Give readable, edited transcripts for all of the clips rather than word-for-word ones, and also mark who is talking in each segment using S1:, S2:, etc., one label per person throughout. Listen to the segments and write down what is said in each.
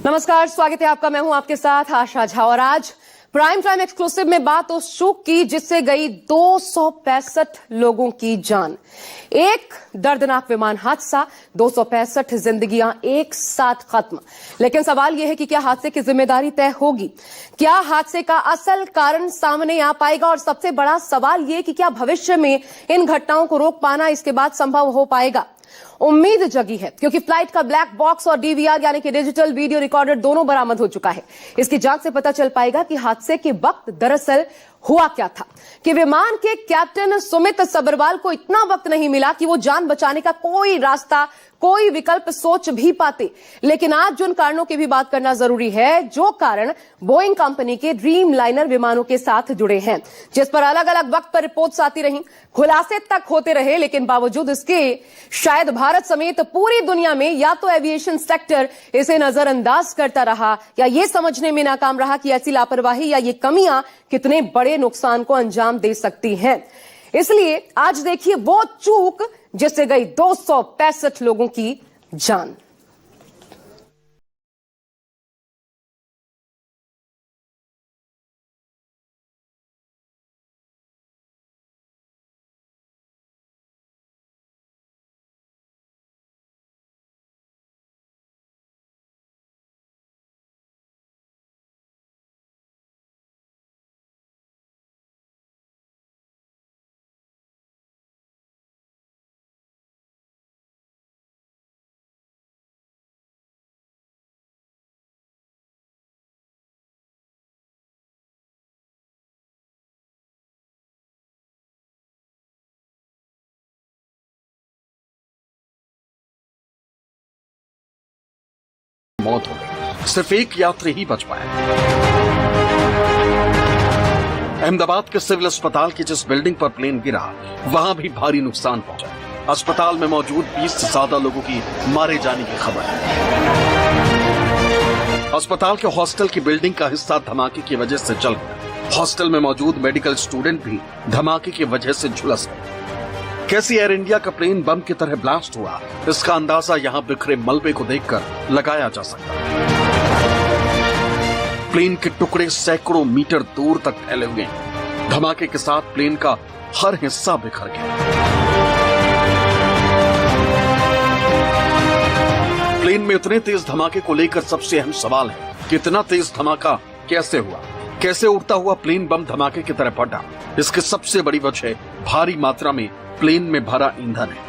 S1: नमस्कार, स्वागत है आपका। मैं हूं आपके साथ आशा झा और आज प्राइम टाइम एक्सक्लूसिव में बात उस शोक की जिससे गई 265 लोगों की जान। एक दर्दनाक विमान हादसा, 265 जिंदगियां एक साथ खत्म। लेकिन सवाल यह है कि क्या हादसे की जिम्मेदारी तय होगी? क्या हादसे का असल कारण सामने आ पाएगा? और सबसे बड़ा सवाल यह कि क्या भविष्य में इन घटनाओं को रोक पाना इसके बाद संभव हो पाएगा? उम्मीद जगी है क्योंकि फ्लाइट का ब्लैक बॉक्स और डीवीआर यानी कि डिजिटल वीडियो रिकॉर्डर दोनों बरामद हो चुका है। इसकी जांच से पता चल पाएगा कि हादसे के वक्त दरअसल हुआ क्या था, कि विमान के कैप्टन सुमित सब्रवाल को इतना वक्त नहीं मिला कि वो जान बचाने का कोई रास्ता, कोई विकल्प सोच भी पाते। लेकिन आज जिन कारणों की भी बात करना जरूरी है, जो कारण बोइंग कंपनी के ड्रीम लाइनर विमानों के साथ जुड़े हैं, जिस पर अलग अलग वक्त पर रिपोर्ट्स आती रही, खुलासे तक होते रहे, लेकिन बावजूद इसके शायद भारत समेत पूरी दुनिया में या तो एविएशन सेक्टर इसे नजरअंदाज करता रहा या ये समझने में नाकाम रहा कि ऐसी लापरवाही या ये कमियां कितने बड़े नुकसान को अंजाम दे सकती हैं। इसलिए आज देखिए वो चूक जिससे गई 265 लोगों की जान।
S2: मौत हो गई, सिर्फ एक यात्री ही बच पाया। अहमदाबाद के सिविल अस्पताल की जिस बिल्डिंग पर प्लेन गिरा, वहां भी भारी नुकसान पहुंचा। अस्पताल में मौजूद 20 से ज्यादा लोगों की मारे जाने की खबर है। अस्पताल के हॉस्टल की बिल्डिंग का हिस्सा धमाके की वजह से जल गया। हॉस्टल में मौजूद मेडिकल स्टूडेंट भी धमाके की वजह से झुलस गए। कैसे एयर इंडिया का प्लेन बम की तरह ब्लास्ट हुआ, इसका अंदाजा यहां बिखरे मलबे को देखकर लगाया जा सकता है। प्लेन के टुकड़े सैकड़ों मीटर दूर तक फैले हुए हैं। धमाके के साथ प्लेन का हर हिस्सा बिखर गया। प्लेन में इतने तेज धमाके को लेकर सबसे अहम सवाल है कि इतना तेज धमाका कैसे हुआ? कैसे उड़ता हुआ प्लेन बम धमाके की तरह फटा? इसकी सबसे बड़ी वजह भारी मात्रा में प्लेन में भरा ईंधन है।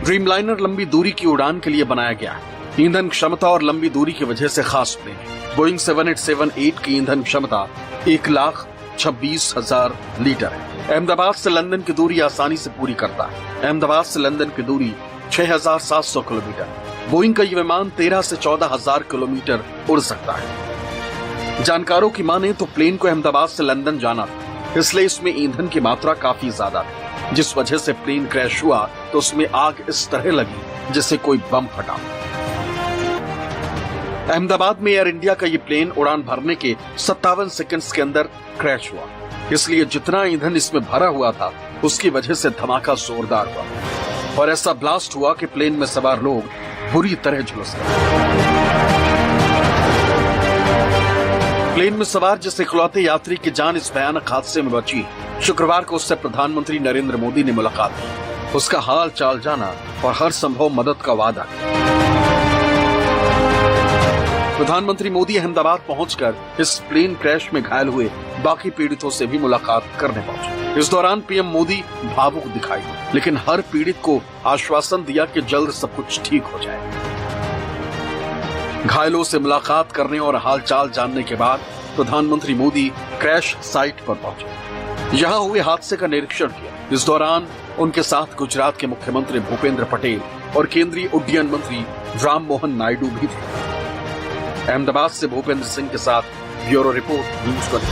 S2: ड्रीमलाइनर लंबी दूरी की उड़ान के लिए बनाया गया है। ईंधन क्षमता और लंबी दूरी की वजह से खास प्लेन है। बोइंग 7878 की ईंधन क्षमता 1,26,000 लीटर है। अहमदाबाद से लंदन की दूरी आसानी से पूरी करता है। अहमदाबाद से लंदन की दूरी 6,700 किलोमीटर। बोइंग का ये विमान 13 से 14,000 किलोमीटर उड़ सकता है। जानकारों की माने तो प्लेन को अहमदाबाद से लंदन जाना था, इसलिए इसमें ईंधन की मात्रा काफी ज्यादा थी। जिस वजह से प्लेन क्रैश हुआ तो उसमें आग इस तरह लगी जैसे कोई बम फटा। अहमदाबाद में एयर इंडिया का ये प्लेन उड़ान भरने के 57 सेकंड्स के अंदर क्रैश हुआ। इसलिए जितना ईंधन इसमें भरा हुआ था उसकी वजह से धमाका जोरदार हुआ और ऐसा ब्लास्ट हुआ कि प्लेन में सवार लोग बुरी तरह झुलस गए। प्लेन में सवार जिस इकलौते यात्री की जान इस भयानक हादसे में बची, शुक्रवार को उससे प्रधानमंत्री नरेंद्र मोदी ने मुलाकात की, उसका हाल चाल जाना और हर संभव मदद का वादा किया। प्रधानमंत्री मोदी अहमदाबाद पहुंचकर इस प्लेन क्रैश में घायल हुए बाकी पीड़ितों से भी मुलाकात करने पहुंचे। इस दौरान पीएम मोदी भावुक दिखाई, लेकिन हर पीड़ित को आश्वासन दिया कि जल्द सब कुछ ठीक हो जाए। घायलों से मुलाकात करने और हालचाल जानने के बाद प्रधानमंत्री मोदी क्रैश साइट पर पहुंचे। यहां हुए हादसे का निरीक्षण किया। इस दौरान उनके साथ गुजरात के मुख्यमंत्री भूपेंद्र पटेल और केंद्रीय उड्डयन मंत्री राम मोहन नायडू भी थे। अहमदाबाद से भूपेंद्र सिंह के साथ ब्यूरो रिपोर्ट, न्यूज़ 24।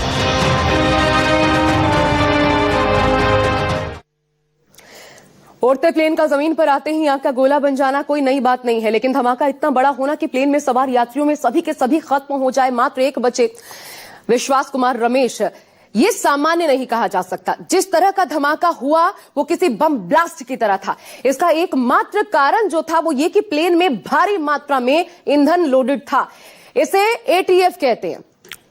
S1: उड़ते प्लेन का जमीन पर आते ही आग का गोला बन जाना कोई नई बात नहीं है, लेकिन धमाका इतना बड़ा होना कि प्लेन में सवार यात्रियों में सभी के सभी खत्म हो जाए, मात्र एक बचे विश्वास कुमार रमेश, ये सामान्य नहीं कहा जा सकता। जिस तरह का धमाका हुआ वो किसी बम ब्लास्ट की तरह था। इसका एकमात्र कारण जो था वो ये कि प्लेन में भारी मात्रा में ईंधन लोडेड था। इसे एटीएफ कहते हैं,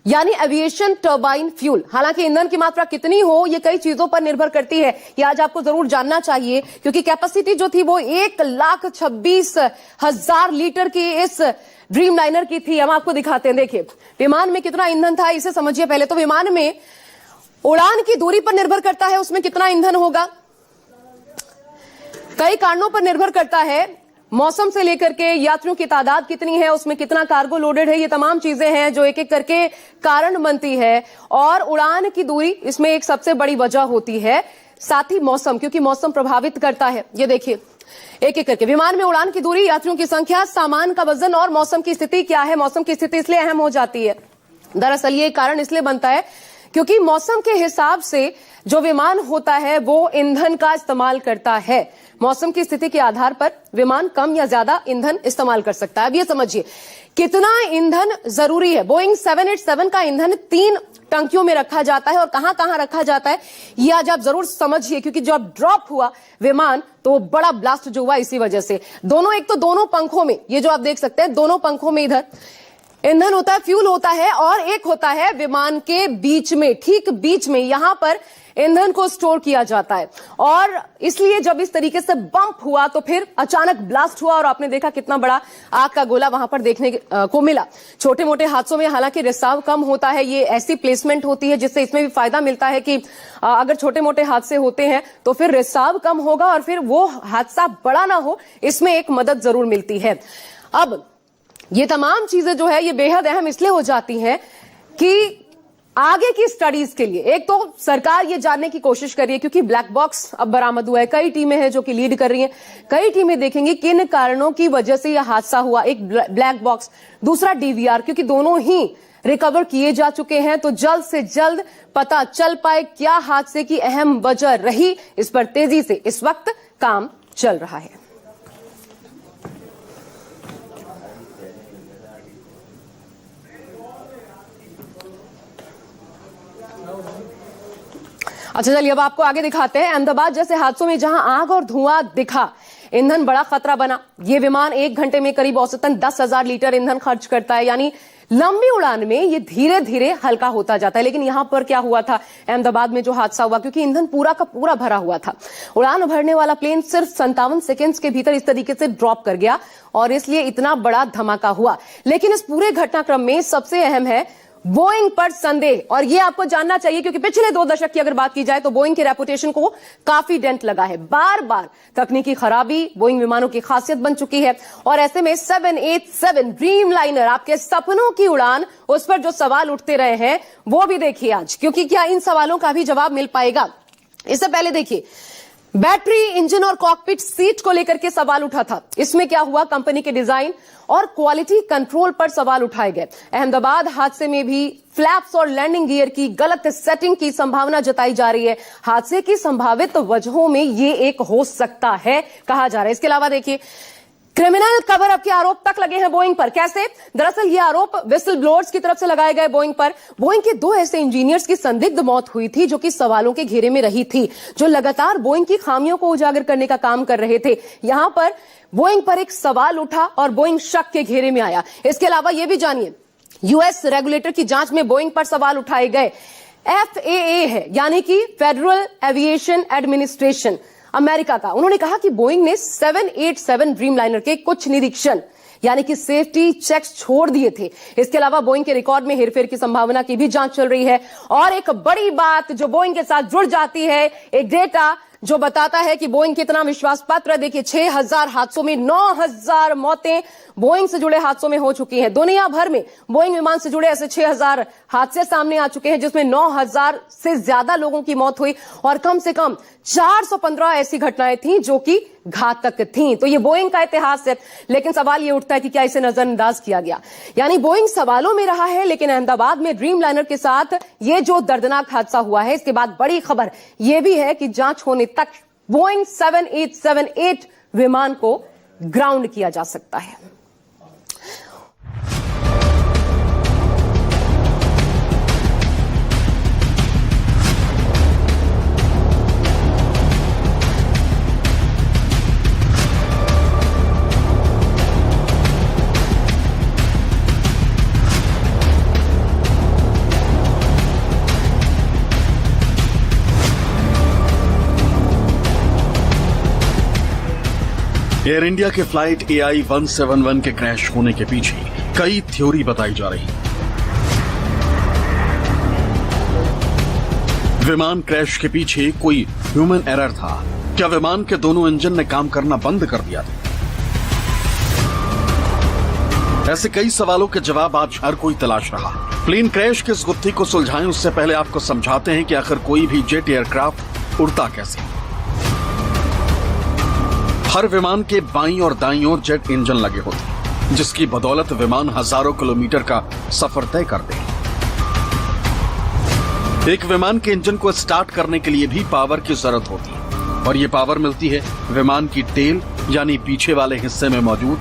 S1: यानी एविएशन टर्बाइन फ्यूल। हालांकि ईंधन की मात्रा कितनी हो ये कई चीजों पर निर्भर करती है, ये आज आपको जरूर जानना चाहिए, क्योंकि कैपेसिटी जो थी वो 1,26,000 लीटर की इस ड्रीम लाइनर की थी। हम आपको दिखाते हैं, देखिए विमान में कितना ईंधन था इसे समझिए पहले। तो विमान में उड़ान की दूरी पर निर्भर करता है उसमें कितना ईंधन होगा, कई कारणों पर निर्भर करता है, मौसम से लेकर के यात्रियों की तादाद कितनी है, उसमें कितना कार्गो लोडेड है, ये तमाम चीजें हैं जो एक एक करके कारण बनती है। और उड़ान की दूरी इसमें एक सबसे बड़ी वजह होती है, साथ ही मौसम, क्योंकि मौसम प्रभावित करता है। ये देखिए एक एक करके विमान में उड़ान की दूरी, यात्रियों की संख्या, सामान का वजन और मौसम की स्थिति क्या है। मौसम की स्थिति इसलिए अहम हो जाती है, दरअसल ये कारण इसलिए बनता है क्योंकि मौसम के हिसाब से जो विमान होता है वो ईंधन का इस्तेमाल करता है। मौसम की स्थिति के आधार पर विमान कम या ज्यादा ईंधन इस्तेमाल कर सकता है। अब ये समझिए कितना ईंधन जरूरी है। बोइंग 787 का ईंधन 3 टंकियों में रखा जाता है, और कहां कहां रखा जाता है ये आज आप जरूर समझिए, क्योंकि जब ड्रॉप हुआ विमान तो बड़ा ब्लास्ट जो हुआ इसी वजह से। एक तो दोनों पंखों में, ये जो आप देख सकते हैं दोनों पंखों में इधर ईंधन होता है, फ्यूल होता है, और एक होता है विमान के बीच में, ठीक बीच में, यहां पर ईंधन को स्टोर किया जाता है। और इसलिए जब इस तरीके से बंप हुआ तो फिर अचानक ब्लास्ट हुआ, और आपने देखा कितना बड़ा आग का गोला वहां पर देखने को मिला। छोटे मोटे हादसों में हालांकि रिसाव कम होता है, ये ऐसी प्लेसमेंट होती है जिससे इसमें भी फायदा मिलता है कि अगर छोटे मोटे हादसे होते हैं तो फिर रिसाव कम होगा और फिर वो हादसा बड़ा ना हो, इसमें एक मदद जरूर मिलती है। अब ये तमाम चीजें जो है ये बेहद अहम इसलिए हो जाती हैं कि आगे की स्टडीज के लिए एक तो सरकार ये जानने की कोशिश कर रही है, क्योंकि ब्लैक बॉक्स अब बरामद हुआ है, कई टीमें हैं जो कि लीड कर रही हैं, कई टीमें देखेंगी किन कारणों की वजह से यह हादसा हुआ। एक ब्लैक बॉक्स, दूसरा डीवीआर, क्योंकि दोनों ही रिकवर किए जा चुके हैं, तो जल्द से जल्द पता चल पाए क्या हादसे की अहम वजह रही। इस पर तेजी से इस वक्त काम चल रहा है। अच्छा चलिए अब आपको आगे दिखाते हैं। अहमदाबाद जैसे हादसों में जहां आग और धुआं दिखा, ईंधन बड़ा खतरा बना। ये विमान 1 घंटे में करीब औसतन 10,000 लीटर ईंधन खर्च करता है, यानी लंबी उड़ान में ये धीरे धीरे हल्का होता जाता है। लेकिन यहां पर क्या हुआ था अहमदाबाद में जो हादसा हुआ, क्योंकि ईंधन पूरा का पूरा भरा हुआ था, उड़ान भरने वाला प्लेन सिर्फ 57 सेकेंड्स के भीतर इस तरीके से ड्रॉप कर गया और इसलिए इतना बड़ा धमाका हुआ। लेकिन इस पूरे घटनाक्रम में सबसे अहम है बोइंग पर संदेह, और ये आपको जानना चाहिए क्योंकि पिछले 2 दशक की अगर बात की जाए तो बोइंग की रेपुटेशन को काफी डेंट लगा है। बार बार तकनीकी खराबी बोइंग विमानों की खासियत बन चुकी है, और ऐसे में 787 ड्रीम लाइनर, आपके सपनों की उड़ान, उस पर जो सवाल उठते रहे हैं वो भी देखिए आज, क्योंकि क्या इन सवालों का भी जवाब मिल पाएगा। इससे पहले देखिए बैटरी, इंजन और कॉकपिट सीट को लेकर के सवाल उठा था। इसमें क्या हुआ, कंपनी के डिजाइन और क्वालिटी कंट्रोल पर सवाल उठाए गए। अहमदाबाद हादसे में भी फ्लैप्स और लैंडिंग गियर की गलत सेटिंग की संभावना जताई जा रही है। हादसे की संभावित वजहों में ये एक हो सकता है कहा जा रहा है। इसके अलावा देखिए क्रिमिनल कवर अप के आरोप तक लगे हैं बोइंग पर। कैसे? दरअसल ये आरोप विसल ब्लोअर्स की तरफ से लगाए गए बोइंग पर। बोइंग के 2 ऐसे इंजीनियर्स की संदिग्ध मौत हुई थी जो कि सवालों के घेरे में रही थी, जो लगातार बोइंग की खामियों को उजागर करने का काम कर रहे थे। यहां पर बोइंग पर एक सवाल उठा और बोइंग शक के घेरे में आया। इसके अलावा यह भी जानिए यूएस रेगुलेटर की जांच में बोइंग पर सवाल उठाए गए। FAA है, यानी कि फेडरल एविएशन एडमिनिस्ट्रेशन अमेरिका का, उन्होंने कहा कि बोइंग ने 787 ड्रीम लाइनर के कुछ निरीक्षण यानी कि सेफ्टी चेक्स छोड़ दिए थे। इसके अलावा बोइंग के रिकॉर्ड में हेरफेर की संभावना की भी जांच चल रही है। और एक बड़ी बात जो बोइंग के साथ जुड़ जाती है, एक डेटा जो बताता है कि बोइंग कितना विश्वास पात्र है। देखिए 6000 हादसों में 9000 मौतें बोइंग से जुड़े हादसों में हो चुकी हैं। दुनिया भर में बोइंग विमान से जुड़े ऐसे 6000 हादसे सामने आ चुके हैं जिसमें 9000 से ज्यादा लोगों की मौत हुई और कम से कम 415 ऐसी घटनाएं थी जो कि घातक थीं। तो ये बोइंग का इतिहास है, लेकिन सवाल ये उठता है कि क्या इसे नजरअंदाज किया गया। यानी बोइंग सवालों में रहा है, लेकिन अहमदाबाद में ड्रीम लाइनर के साथ ये जो दर्दनाक हादसा हुआ है, इसके बाद बड़ी खबर यह भी है कि जांच होने तक बोइंग 7878 विमान को ग्राउंड किया जा सकता है।
S2: एयर इंडिया के फ्लाइट AI 171 के क्रैश होने के पीछे कई थ्योरी बताई जा रही है। विमान क्रैश के पीछे कोई ह्यूमन एरर था? क्या विमान के दोनों इंजन ने काम करना बंद कर दिया था? ऐसे कई सवालों के जवाब आज हर कोई तलाश रहा। प्लेन क्रैश के इस गुत्थी को सुलझाएं उससे पहले आपको समझाते हैं कि आखिर कोई भी जेट एयरक्राफ्ट उड़ता कैसे। हर विमान के बाईं और दाईं ओर जेट इंजन लगे होते, जिसकी बदौलत विमान हजारों किलोमीटर का सफर तय कर दे। एक विमान के इंजन को स्टार्ट करने के लिए भी पावर की जरूरत होती है, और ये पावर मिलती है विमान की टेल यानी पीछे वाले हिस्से में मौजूद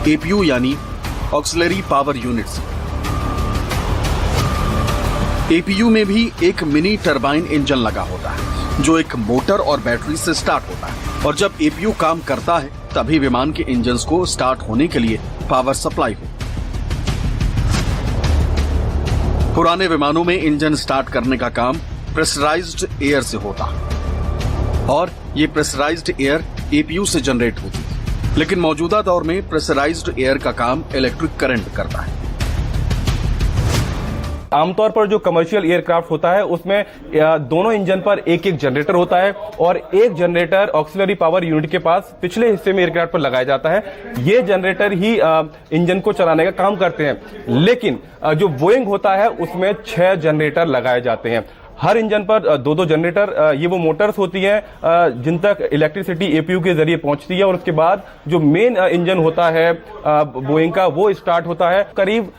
S2: APU यानी ऑक्सिलरी पावर यूनिट से। APU में भी एक मिनी टरबाइन इंजन लगा होता है, जो एक मोटर और बैटरी से स्टार्ट होता है, और जब APU काम करता है तभी विमान के इंजन्स को स्टार्ट होने के लिए पावर सप्लाई हो। पुराने विमानों में इंजन स्टार्ट करने का काम प्रेशराइज्ड एयर से होता, और ये प्रेशराइज्ड एयर APU से जनरेट होती है। लेकिन मौजूदा दौर में प्रेशराइज्ड एयर का काम इलेक्ट्रिक करंट करता है।
S3: आमतौर पर जो कमर्शियल एयरक्राफ्ट होता है उसमें दोनों इंजन पर एक एक जनरेटर होता है, और एक जनरेटर ऑक्सिलरी पावर यूनिट के पास पिछले हिस्से में एयरक्राफ्ट पर लगाया जाता है। ये जनरेटर ही इंजन को चलाने का काम करते हैं। लेकिन जो बोइंग होता है उसमें 6 जनरेटर लगाए जाते हैं। हर इंजन पर दो जनरेटर, ये वो मोटर्स होती हैं जिन तक इलेक्ट्रिसिटी APU के जरिए पहुंचती है, और उसके बाद जो मेन इंजन होता है बोइंग का वो स्टार्ट होता है। करीब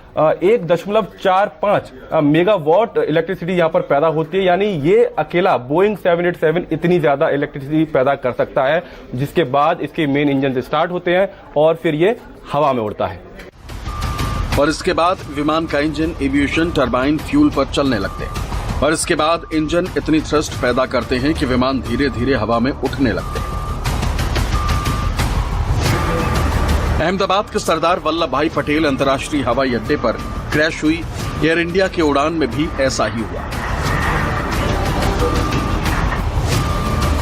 S3: 1.45 मेगावाट इलेक्ट्रिसिटी यहाँ पर पैदा होती है, यानी ये अकेला बोइंग 787 इतनी ज्यादा इलेक्ट्रिसिटी पैदा कर सकता है, जिसके बाद इसके मेन इंजन स्टार्ट होते हैं और फिर ये हवा में उड़ता है।
S2: और इसके बाद विमान का इंजन एविएशन टरबाइन फ्यूल पर चलने लगते हैं, और इसके बाद इंजन इतनी थ्रस्ट पैदा करते हैं कि विमान धीरे धीरे हवा में उठने लगते हैं। अहमदाबाद के सरदार वल्लभ भाई पटेल अंतर्राष्ट्रीय हवाई अड्डे पर क्रैश हुई एयर इंडिया के उड़ान में भी ऐसा ही हुआ।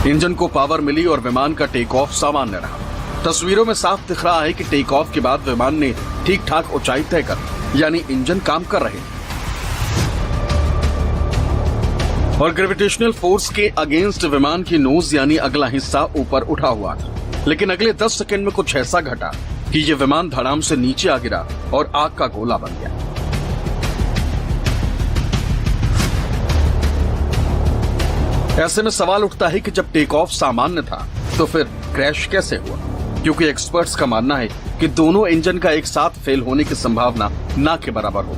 S2: इंजन को पावर मिली और विमान का टेक ऑफ सामान्य रहा। तस्वीरों में साफ दिख रहा है कि टेक ऑफ के बाद विमान ने ठीक ठाक ऊंचाई तय कर, यानी इंजन काम कर रहे हैं, और ग्रेविटेशनल फोर्स के अगेंस्ट विमान की नोज यानी अगला हिस्सा ऊपर उठा हुआ था। लेकिन अगले 10 सेकंड में कुछ ऐसा घटा कि ये विमान धड़ाम से नीचे आ गिरा और आग का गोला बन गया। ऐसे में सवाल उठता है कि जब टेक ऑफ सामान्य था तो फिर क्रैश कैसे हुआ? क्योंकि एक्सपर्ट्स का मानना है कि दोनों इंजन का एक साथ फेल होने की संभावना ना के बराबर हो,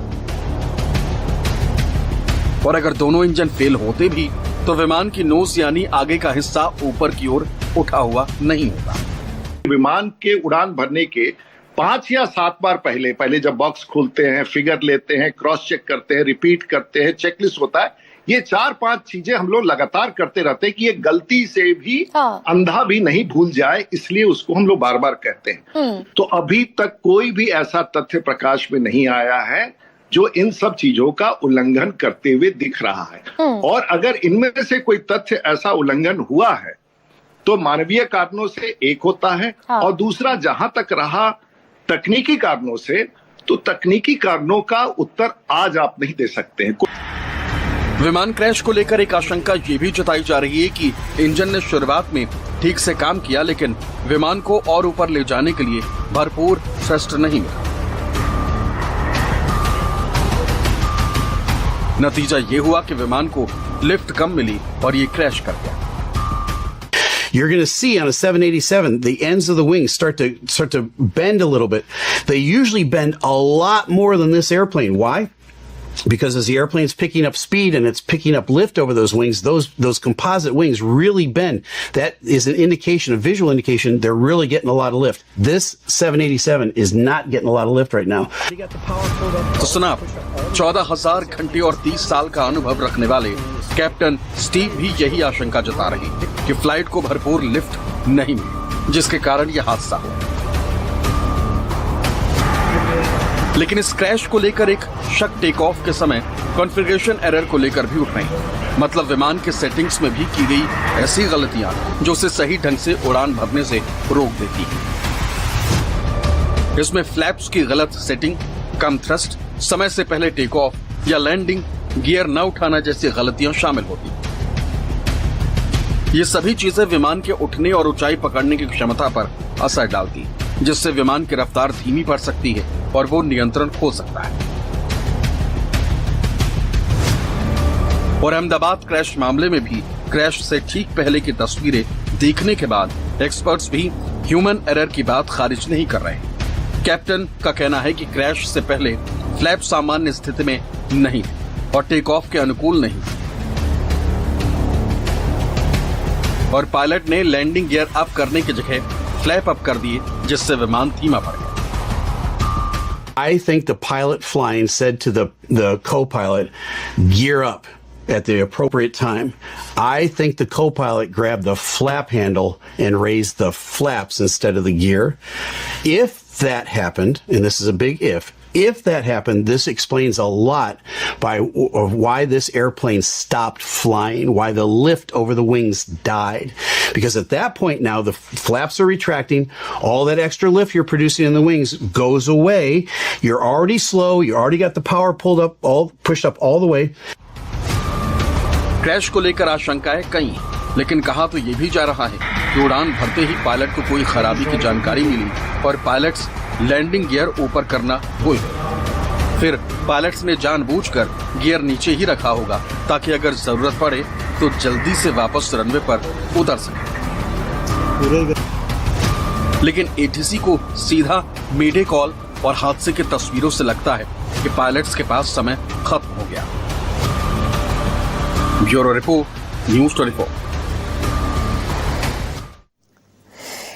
S2: और अगर दोनों इंजन फेल होते भी तो विमान की नोज यानी आगे का हिस्सा ऊपर की ओर उठा हुआ नहीं होता।
S4: विमान के उड़ान भरने के 5 या 7 बार पहले जब बॉक्स खोलते हैं, फिगर लेते हैं, क्रॉस चेक करते हैं, रिपीट करते हैं, चेकलिस्ट होता है, ये 4-5 चीजें हम लोग लगातार करते रहते हैं कि ये गलती से भी अंधा भी नहीं भूल जाए, इसलिए उसको हम लोग बार बार कहते हैं। तो अभी तक कोई भी ऐसा तथ्य प्रकाश में नहीं आया है जो इन सब चीजों का उल्लंघन करते हुए दिख रहा है। और अगर इनमें से कोई तथ्य ऐसा उल्लंघन हुआ है तो मानवीय कारणों से एक होता है, और दूसरा जहां तक रहा तकनीकी कारणों से, तो तकनीकी कारणों का उत्तर आज आप नहीं दे सकते हैं।
S2: विमान क्रैश को लेकर एक आशंका ये भी जताई जा रही है कि इंजन ने शुरुआत में ठीक से काम किया, लेकिन विमान को और ऊपर ले जाने के लिए भरपूर थ्रस्ट नहीं मिला। नतीजा ये हुआ कि विमान को लिफ्ट कम मिली और ये क्रैश कर गया।
S5: You're going to see on a 787, the ends of the wings start to bend a little bit. They usually bend a lot more than this airplane. Why? Because as the airplane's picking up speed and it's picking up lift over those wings, those composite wings really bend. That is an indication, a visual indication, they're really getting a lot of lift. This 787 is not getting a lot of lift right now.
S2: तो सुना, 14,000 घंटे और 30 साल का अनुभव रखने वाले captain Steve भी यही आशंका जता रहे हैं कि फ्लाइट को भरपूर लिफ्ट नहीं मिली, जिसके कारण यह हादसा हुआ। लेकिन इस क्रैश को लेकर एक शक टेक ऑफ के समय कॉन्फ़िगरेशन एरर को लेकर भी उठ रही है। मतलब विमान के सेटिंग्स में भी की गई ऐसी गलतियां जो उसे सही ढंग से उड़ान भरने से रोक देती है। इसमें फ्लैप्स की गलत सेटिंग, कम थ्रस्ट, समय से पहले टेक ऑफ या लैंडिंग, गियर न उठाना जैसी गलतियां शामिल होती। ये सभी चीजें विमान के उठने और ऊंचाई पकड़ने की क्षमता पर असर डालती, जिससे विमान की रफ्तार धीमी पड़ सकती है और वो नियंत्रण खो सकता है। और अहमदाबाद क्रैश मामले में भी क्रैश से ठीक पहले की तस्वीरें देखने के बाद एक्सपर्ट्स भी ह्यूमन एरर की बात खारिज नहीं कर रहे हैं। कैप्टन का कहना है कि क्रैश से पहले फ्लैप सामान्य स्थिति में नहीं और टेक ऑफ के अनुकूल नहीं, और पायलट ने लैंडिंग गियर अप करने की जगह फ्लैप अप कर दिए, जिससे विमान धीमा पड़ गया।
S5: I think the pilot flying said to the co-pilot, gear up at the appropriate time. I think the co-pilot grabbed the flap handle and raised the flaps instead of the gear. If that happened, and this is a big if that happened, this explains a lot of why this airplane stopped flying, why the lift over the wings died. Because at that point now, the flaps are retracting, all that extra lift you're producing in the wings goes away. You're already slow, you already got the power pushed up all the way.
S2: Crash को लेकर आशंकाएं कई, लेकिन कहा तो ये भी जा रहा है कि उड़ान भरते ही पायलट को कोई खराबी की जानकारी मिली और पायलट्स लैंडिंग गियर ऊपर करना भूल गए। फिर पायलट्स ने जानबूझकर गियर नीचे ही रखा होगा ताकि अगर जरूरत पड़े तो जल्दी से वापस रनवे पर उतर सके। लेकिन एटीसी को सीधा मेडे कॉल और हादसे की तस्वीरों से लगता है कि पायलट्स के पास समय खत्म हो गया। Bureau report, news 24।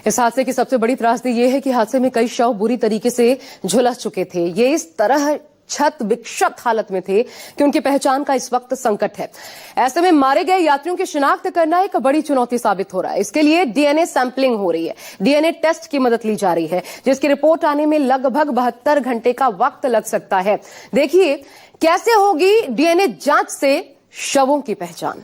S1: इस हादसे की सबसे बड़ी त्रासदी ये है कि हादसे में कई शव बुरी तरीके से झुलस चुके थे। ये इस तरह छत विक्षत हालत में थे कि उनकी पहचान का इस वक्त संकट है। ऐसे में मारे गए यात्रियों की शिनाख्त करना एक बड़ी चुनौती साबित हो रहा है। इसके लिए डीएनए सैंपलिंग हो रही है, डीएनए टेस्ट की मदद ली जा रही है, जिसकी रिपोर्ट आने में लगभग 72 घंटे का वक्त लग सकता है। देखिए कैसे होगी डीएनए जांच से शवों की पहचान।